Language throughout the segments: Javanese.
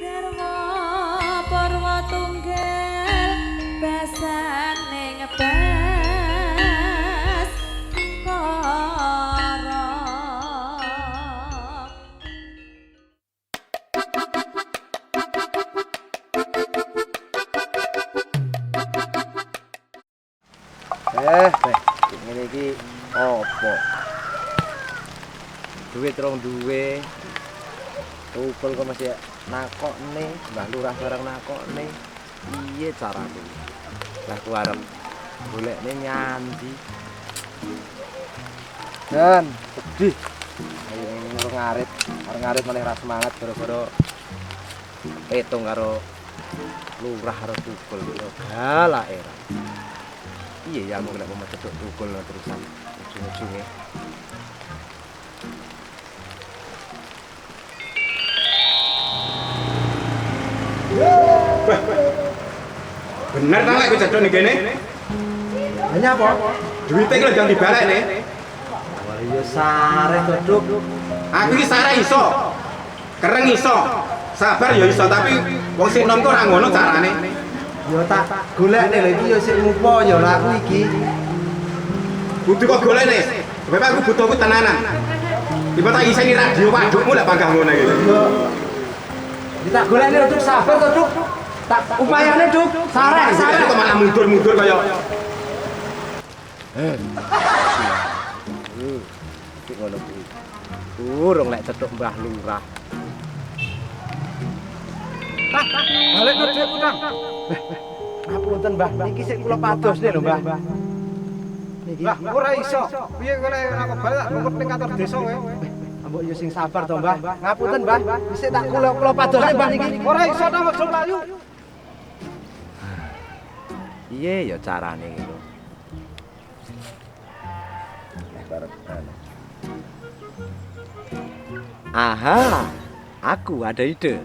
Jarwa Parwa Tunggil besan ning bes kara. Ngene iki opo? Duit rong duwe. Tukul kok masih nakokne, Mbah Lurah barang nakokne. Piye carane? Lah ku arep golekne nyandi. Dan sedih. Ayo ngurung ngarit, arep ngarit malah ra semangat gara-gara petung karo Lurah karo Tukul lho. Galah era. Iya ya aku nek mau cedok Tukul terusan ujung-ujunge. Bener ta lek kowe jadon ning kene? Hanya apa? Duwite iki lho jangan dibalik nih. Wah iya sare godhog. Aku iki sare iso. Kereng iso. Sabar ya iso tapi wong sing nom kok ora ngono carane. Ya tak golekne lho iki ya sik ngupo ya lah aku iki. Kudu kok golekne. Sebab aku butuh ku tenanan. Tiba tak iseni radio wadukmu lek panggah ngono iki. Yo. Ditak golekne lho Duk, sabar to Duk. Tak upayane Duk, sare. Kok malah mundur-mundur kaya Iki ngono kuwi. Urung lek cethuk Mbah Lurah. balik no dhuwitku, Kang. Ngapunten Mbah, niki sik kula padosne lho Mbah. Niki. Lah ora iso. Piye kok lek aku balik tak nunggu ning kantor desa kowe. Mbok yo sing sabar to Mbah. Ngapunten Mbah, sik tak kula padosne Mbah niki. Ora iso ta aja mlayu. Piye ya carane iki. Aha, aku ada ide.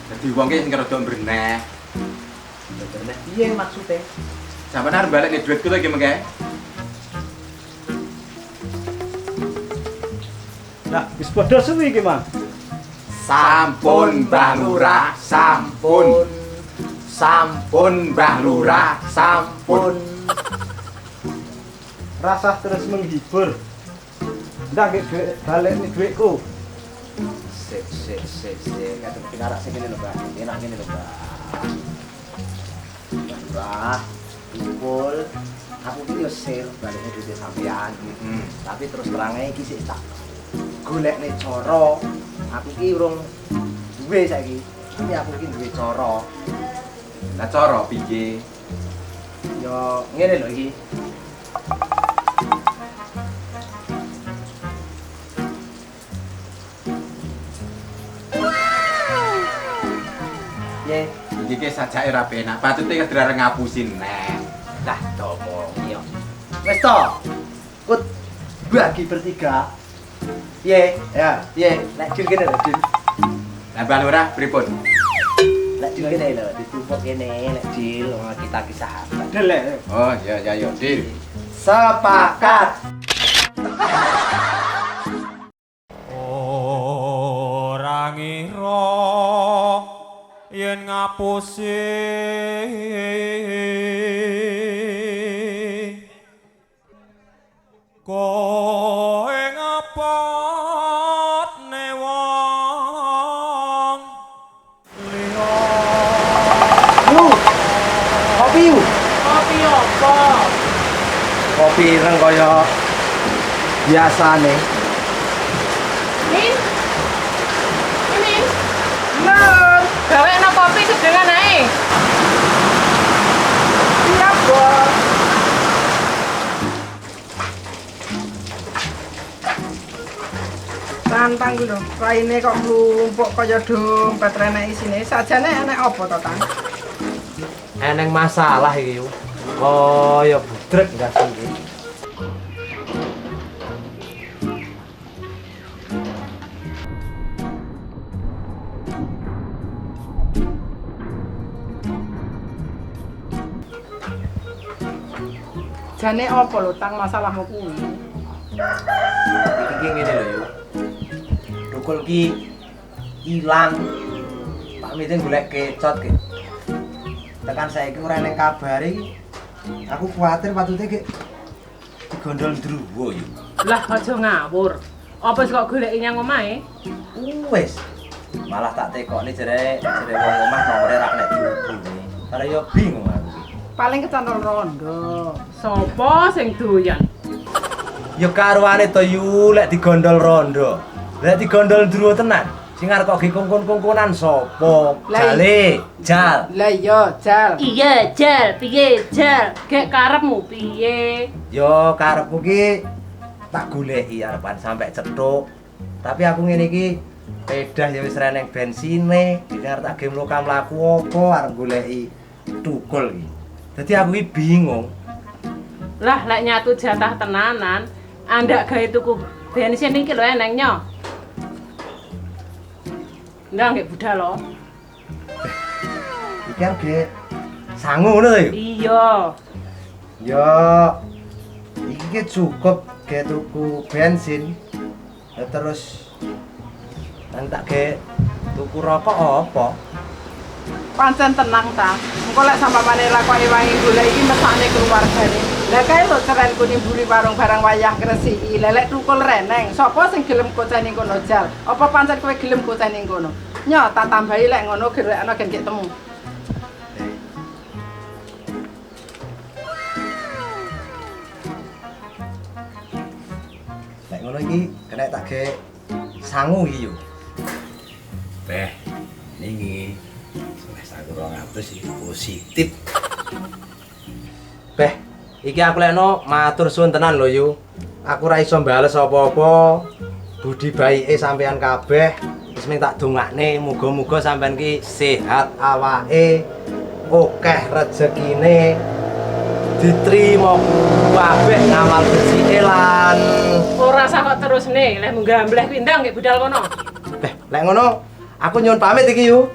Dadi wong ki sing rada mbreneh. Mbreneh piye maksude? Sampeyan arep balik nih duitku lagi mengke. Nah, wis padha suwi iki, Mang. Sampun Mbah Lurah, sampun. Sampun Mbah Lurah, sampun. Rasah terus menghibur. Ndak nggih balik nih duitku. Sik. Kadang pinarak sing ngene lho, Mbah. Enak ngene lho, Mbah. Mbah, Tukul, aku iki yo sir balikne duit sampean. Tapi terus terang ae iki sik tak golekne cara. Aku iki urung duwe saiki. Tapi aku iki duwe cara. Lah cara piye? Yo ngene lho iki. Ye, Iki ki sajake ra penak. Patute kedrar ngapusin neh. lah domong yo. Wes to. Kut bagi bertiga. Piye? Ya, piye? Nek dil kene lho, Dil. Lah Mbah Lurah pripun? Nek dil kene lho, ditumpuk kene nek dil kita kisah sahabat. Delek. Oh, ya yo, Dil. Sepakat. Ora ngira yen ngapusi koe ngapotne wong liya. Kopi yuk. Kopi apa? Kopi ireng kaya biasane. Min? Min? Min? Gawekno kopi sedengan ae. Iya, Bos. Kan Tang kuwi lho. Raine kok mlumpuk kaya dompet renek isine. Sajane enek apa to, Tang? Eneng masalah iki yo. Kaya budrek ndak sih. Jane apa lho, Tang, masalahmu kuwi? Iki ngene lho yo. Tukul ki ilang. Pak Miting golek kecot ki. Tekan saiki ora eneng kabar iki. Aku kuwatir patute ki digondol Druwo yo. Lah aja ngawur. Apa wis kok goleki nyang omahe? Wis. Malah tak tekokne jere wong omah nomore ra kena dihubungi. Karena yo bingung aku ki. Paling kecantol rondo. Sopo sing doyan? Ya karuane to yu lek digondol rondo. Lek digondol Druwo tenan. Sing arep kok kongkon-kongkonan sapa? Jale, Jal. Lah iya, Jal. Iya, Jal, piye, Jal? Gek karepmu piye? Yo karepku ki tak goleki arepan sampe cethuk. Tapi aku ngene iki pedah ya wis reneng bensine, iki arep tak ge mloka mlaku apa arep goleki tukul iki. Dadi aku iki bingung. Lah lek nyatu jatah tenanan, andak gawe tuku bensin iki lho eneng nyo. Ndak nggih budal lho. Iki arep ge sangu ngono to yo. Iya. Yo iki ki cukup ge tuku bensin. Ya terus nang tak ge tuku rokok apa? Pancen tenang ta. Engko lek sampamane lakoke wangi golek iki mesane keluargane. Lah kae lho cerenku nimbuli warung barang wayah Gresiki. Lelek tukul reneng. Sapa sing gelem koceni kono, Jal? Apa pancen kowe gelem koceni kono? Nyo tak tambahi lek ngono gerekno gen gek temu. Lek ngono iki kena tak ge sangu iki yo. Beh, ningi wis aku 200 iki positif. Beh, iki aku lekno matur suwun tenan lho yu. Aku ora iso mbales apa-apa. Budi baike sampean kabeh. Wis ming tak dongakne muga-muga sampean ki sehat awake, akeh rezekine. Diterima kabeh ngamal bersih lan Ora usah kok terusne, lek munggah mbleh pindang nggih budal kono. Beh, lek ngono aku nyuwun pamit iki yu.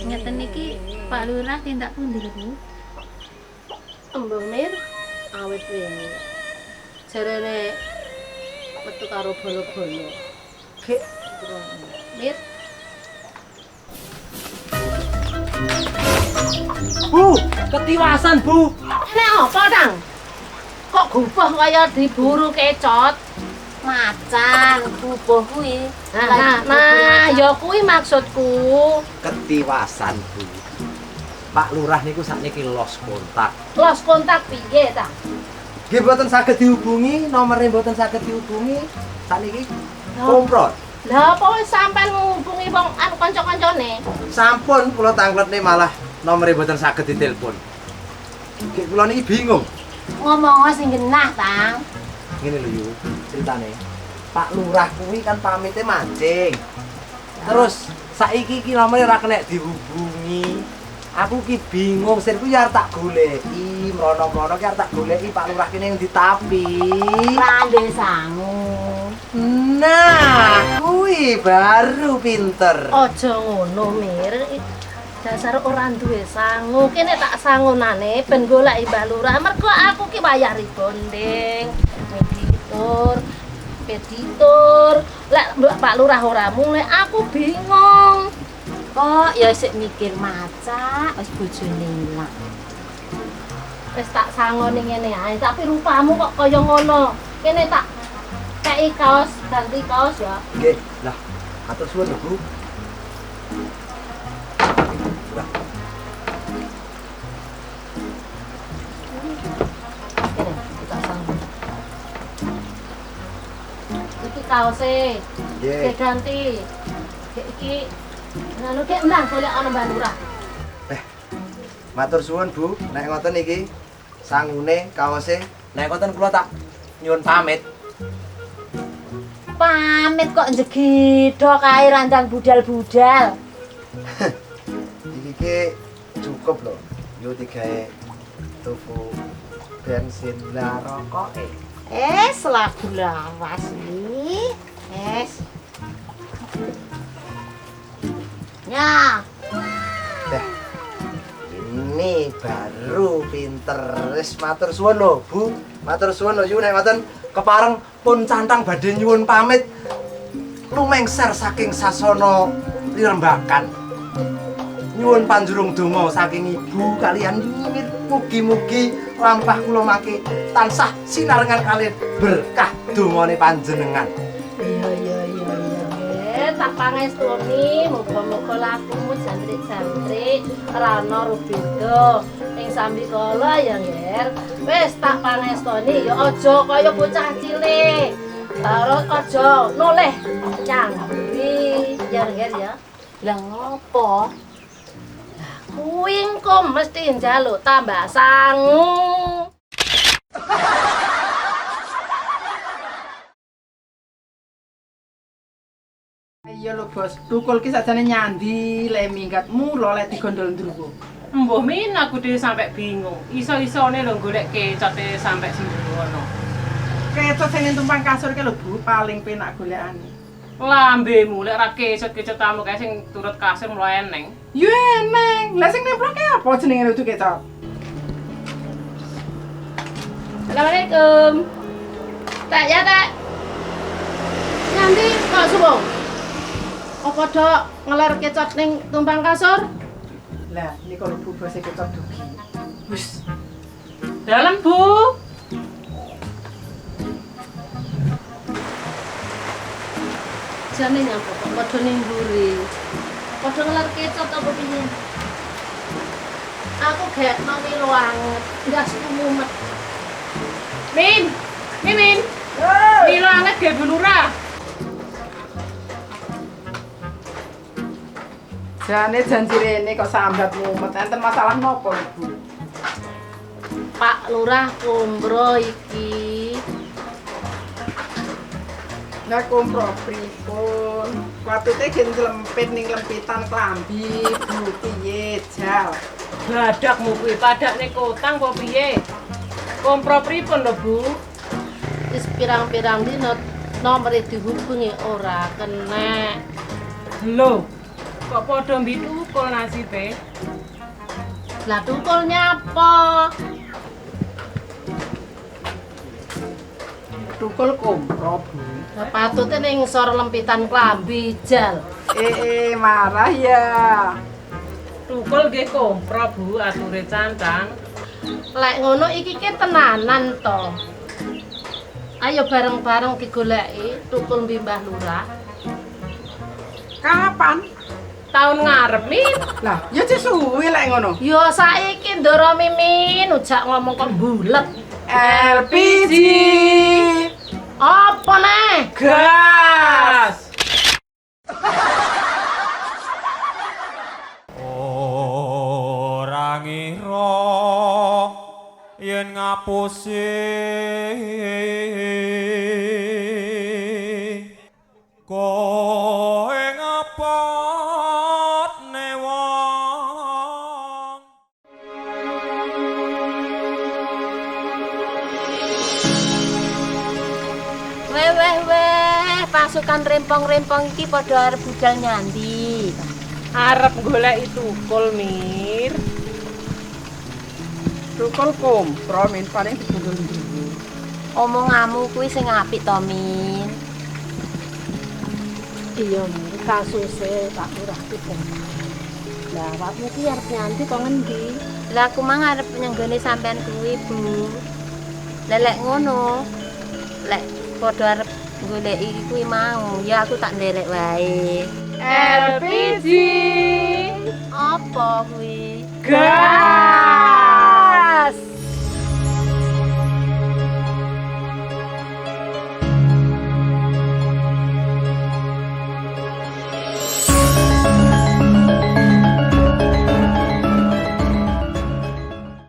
Ngeten iki Pak Lurah tindak pundi lho, Bu? Mbah Mir awet wingi. Jarene metu karo bolo-bolo. Ki Mir, Bu, ketiwasan, Bu. nek apa, Tang? Kok gubuh kaya diburu kecot? Macan, bubuh kuwi. Nah, ya kuwi maksudku. Ketiwasan, Bu. Pak Lurah niku sakniki los kontak. Los kontak piye, Tang? Nggih mboten saged dihubungi, nomere mboten saged dihubungi. Sakniki komprot. Lah apa wis sampean ngubungi wong anu kanca-kancane? Sampun kula tangletne malah nomere mboten saged ditelepon. Nggih kula niki bingung. Ngomong sing genah, Tang. Ngene lho yu, ceritane. Pak Lurah kuwi kan pamite mancing. Terus saiki iki nomere ora kena dihubungi. Aku ki bingung, sirku ya arep tak goleki, mrono-mrono ki arep tak goleki Pak Lurah kene endi tapi. Rande sangu. Nah, kuwi baru pinter. Aja ngono, Mir. Dasar ora duwe sangu. Kene tak sangunane ben goleki Mbah Lurah. Mergo aku ki wayah rebonding, peditor. Lek Pak Lurah ora mulih, aku bingung. Kok ya sik mikir macak wis bojone ilang. Wis tak sangoni ngene ae, tapi rupamu kok kaya ngono. Kene tak kei kaos, ganti kaos ya. Nggih. Lah, matur suwun lho, Bu. Lah, Kene tak sangoni. Iki kaose. nggih. Ganti. Iki ngono ki nang golek ana Mbak Lurah. Matur suwun, Bu. Nek ngoten iki sangune, kaose. Nek ngoten kula tak nyuwun pamit. Pamit kok njegidho kae randang budal-budal. Iki ki cukup lho. Yo digawe tuku bensin lah rokoke. Lagu lawas nih. Ya, Teh. Ini baru pinter. Wis matur suwun lho, Bu. Matur suwun lho, yu nek ngoten kepareng pun cantang badhe nyuwun pamit. Lumengser saking sasana Lirembakan. Nyuwun panjurung donga saking ibu kalian nyuwun mugi-mugi lampah kula mangke tansah sinarengan kalian berkah dongane panjenengan. iya. Tak pangestuni muga-muga lakumu jantrik-jantrik rana rubeda ing sambikala ya Nger. Wis tak pangestuni ya aja kaya bocah cilik. Terus aja noleh nyamburi ya Nger ya. Lah ngopo? Lah kuwi engko mesti njaluk tambah sangu. Iya lho bos, tukul ki sajane nyandi le minggat mula le digondol ndruwo. Mbah min aku dhewe sampe bingung. Iso-isone lho golek kecote sampe sembrono. Kecot sing tumpang kasur ki lho Bu, paling penak golekane. Lambemu lek ra kecot-kecot tamu kae sing turut kasur mlo eneng. Yo eneng, lah sing nempel ki apa jenenge lho kecot? Assalamualaikum. Tak ya tak. Nanti kok subuh. Apa dok ngeler kecot ning tumpang kasur? Lah niku lho Bu bose kecot dugi. Wis. Dalam, Bu. Jane nyapa kok padha ning mburi. Padha ngeler kecot apa piye? Aku gek nang milo anget, ndas mumet. Min. Milo anget ge Bu Lurah. Jane janji rene kok sambat mumet, enten masalah nopo Bu? Pak Lurah kumbro iki. Lah kompro pripun? Watute gen lempit ning lempitan klambi, Bu piye jal? Badakmu kuwi padakne kotang apa piye? Kompro pripun lho, Bu? Wis pirang-pirang dina nomere dihubungi ora kena. Lho, kok padha mbitukul nasibe? Lah tukul nyapa? Tukul kompro Bu. Lah patute ning sor lempitan klambi jal. Marah ya. Tukul nggih kompro Bu, ature cantang. Lek ngono iki ki tenanan to. Ayo bareng-bareng digoleki tukul Mbah Lurah. Kapan? Tahun ngarep, Min. Lah, ya suwi lek ngono. Yo saiki ndoro Mimin ujak ngomong kok bulet. LPG. Apa nih? Gas. Ora ngira yen ngapusi koe ngapotne wong. Weh, pasukan rempong-rempong iki padha arep budal nyandi. Arep golek tukul, Mir. Tukul kompro min paling digondol ndruwo. Omonganmu kuwi sing apik to, Min. Iya, Mir, kasuse Pak Lurah piye? Lah awakmu ki arep nyanti kok ngendi? Lah aku mah ngarep nyenggone sampean kuwi, Bu. Lelek ngono. Lek padha arep goleki kuwi mau, ya aku tak nderek wae. LPG Apa kuwi? gas